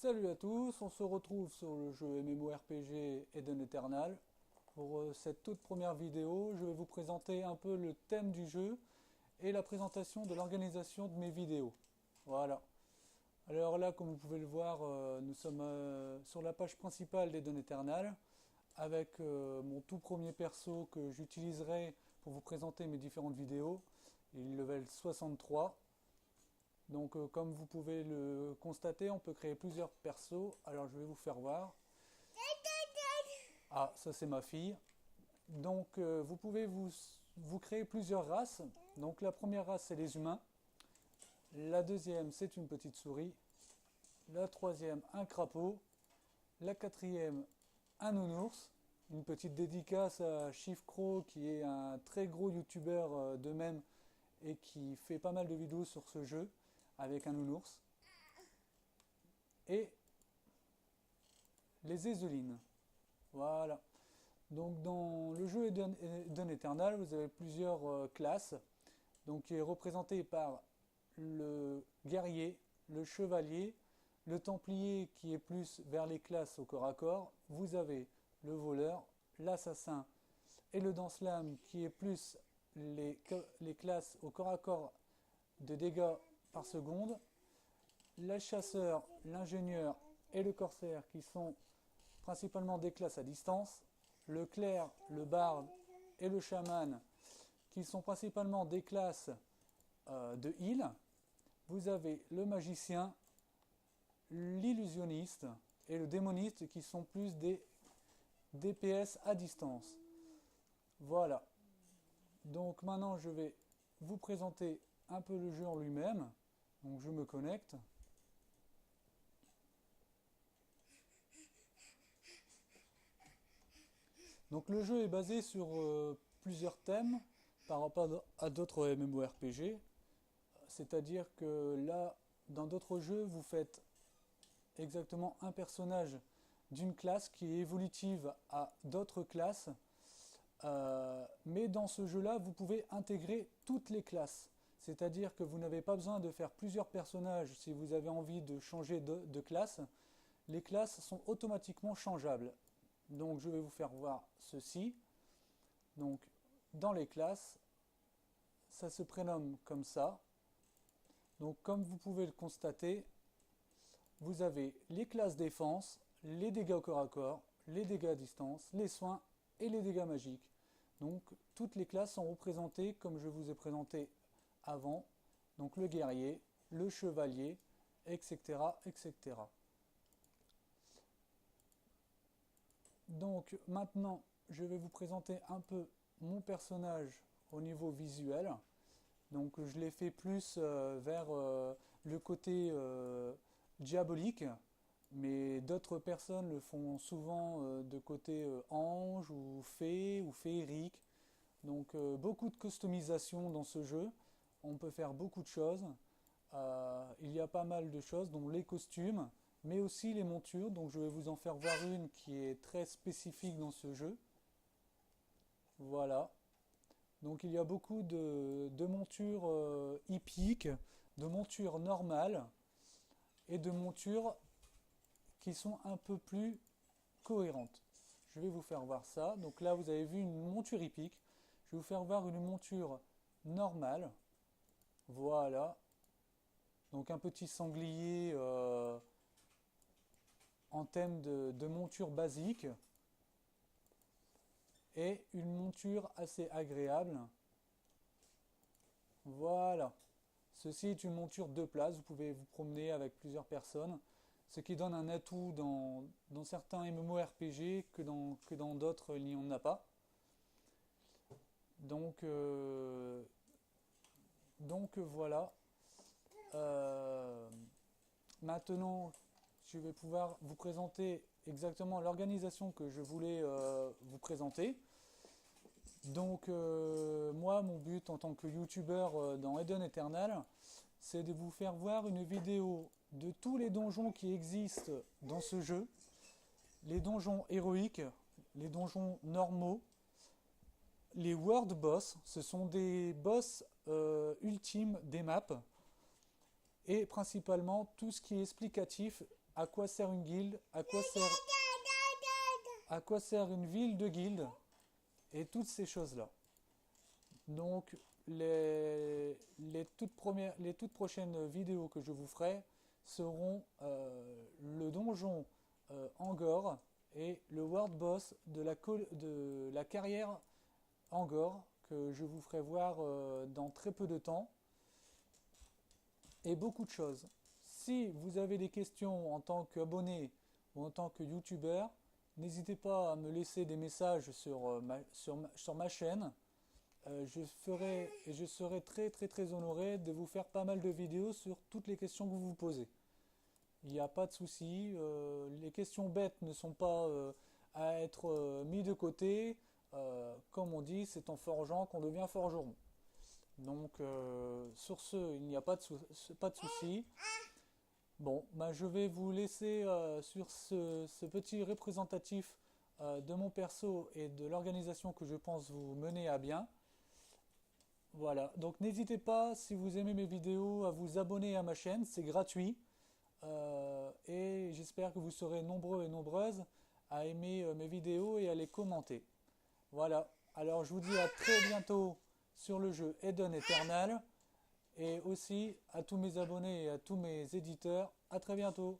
Salut à tous, on se retrouve sur le jeu MMORPG Eden Eternal. Pour cette toute première vidéo, je vais vous présenter un peu le thème du jeu et la présentation de l'organisation de mes vidéos. Voilà. Alors là, comme vous pouvez le voir, nous sommes sur la page principale d'Eden Eternal avec mon tout premier perso que j'utiliserai pour vous présenter mes différentes vidéos. Il est level 63. Donc comme vous pouvez le constater, on peut créer plusieurs persos. Alors je vais vous faire voir. Ah, ça c'est ma fille. Donc vous pouvez vous créer plusieurs races. Donc la première race c'est les humains. La deuxième c'est une petite souris. La troisième un crapaud. La quatrième un nounours. Une petite dédicace à Chief Crow qui est un très gros youtubeur de même et qui fait pas mal de vidéos sur ce jeu avec un nounours. Et les Ézelines. Voilà. Donc dans le jeu Eden Eternal, vous avez plusieurs classes, donc qui est représenté par le guerrier, le chevalier, le templier qui est plus vers les classes au corps à corps. Vous avez le voleur, l'assassin et le danse-lame qui est plus les classes au corps à corps de dégâts par seconde. Le chasseur, l'ingénieur et le corsaire qui sont principalement des classes à distance, le clerc, le barde et le chaman qui sont principalement des classes de heal. Vous avez le magicien, l'illusionniste et le démoniste qui sont plus des DPS à distance. Voilà. Donc maintenant je vais vous présenter un peu le jeu en lui-même. Donc je me connecte. Donc le jeu est basé sur plusieurs thèmes par rapport à d'autres MMORPG. C'est-à-dire que là, dans d'autres jeux, vous faites exactement un personnage d'une classe qui est évolutive à d'autres classes. Mais dans ce jeu-là, vous pouvez intégrer toutes les classes. C'est-à-dire que vous n'avez pas besoin de faire plusieurs personnages si vous avez envie de changer de classe. Les classes sont automatiquement changeables. Donc je vais vous faire voir ceci. Donc dans les classes, ça se prénomme comme ça. Donc comme vous pouvez le constater, vous avez les classes défense, les dégâts au corps à corps, les dégâts à distance, les soins et les dégâts magiques. Donc toutes les classes sont représentées comme je vous ai présenté avant. Donc le guerrier, le chevalier, etc. etc. Donc maintenant, je vais vous présenter un peu mon personnage au niveau visuel. Donc je l'ai fait plus vers le côté diabolique, mais d'autres personnes le font souvent de côté ange ou fée ou féerique. Donc beaucoup de customisation dans ce jeu. On peut faire beaucoup de choses. Il y a pas mal de choses, dont les costumes, mais aussi les montures. Donc je vais vous en faire voir une qui est très spécifique dans ce jeu. Voilà. Donc il y a beaucoup de montures hippiques, de montures normales et de montures qui sont un peu plus cohérentes. Je vais vous faire voir ça. Donc là vous avez vu une monture hippique. Je vais vous faire voir une monture normale. Voilà. Donc un petit sanglier en thème de monture basique et une monture assez agréable. Voilà. Ceci est une monture de place, vous pouvez vous promener avec plusieurs personnes, ce qui donne un atout dans certains MMORPG que dans d'autres il n'y en a pas. Donc, voilà. Euh, Maintenant, je vais pouvoir vous présenter exactement l'organisation que je voulais vous présenter. Donc moi, mon but en tant que youtubeur dans Eden Eternal, c'est de vous faire voir une vidéo de tous les donjons qui existent dans ce jeu. Les donjons héroïques, les donjons normaux, les world boss, ce sont des boss ultimes des maps, et principalement tout ce qui est explicatif à quoi sert une guilde, à quoi sert une ville de guilde, et toutes ces choses-là. Donc les toutes prochaines vidéos que je vous ferai seront le donjon Angor et le world boss de la carrière Angor que je vous ferai voir dans très peu de temps et beaucoup de choses. Si vous avez des questions en tant qu'abonné ou en tant que youtubeur, n'hésitez pas à me laisser des messages sur ma chaîne. Je serai très très très honoré de vous faire pas mal de vidéos sur toutes les questions que vous vous posez. Il n'y a pas de souci, les questions bêtes ne sont pas à être mis de côté. Comme on dit, c'est en forgeant qu'on devient forgeron. Donc sur ce, il n'y a pas de souci. Bon, bah, je vais vous laisser sur ce petit représentatif de mon perso et de l'organisation que je pense vous mener à bien. Voilà, donc n'hésitez pas, si vous aimez mes vidéos, à vous abonner à ma chaîne, c'est gratuit. Et j'espère que vous serez nombreux et nombreuses à aimer mes vidéos et à les commenter. Voilà, alors je vous dis à très bientôt sur le jeu Eden Eternal et aussi à tous mes abonnés et à tous mes éditeurs, à très bientôt.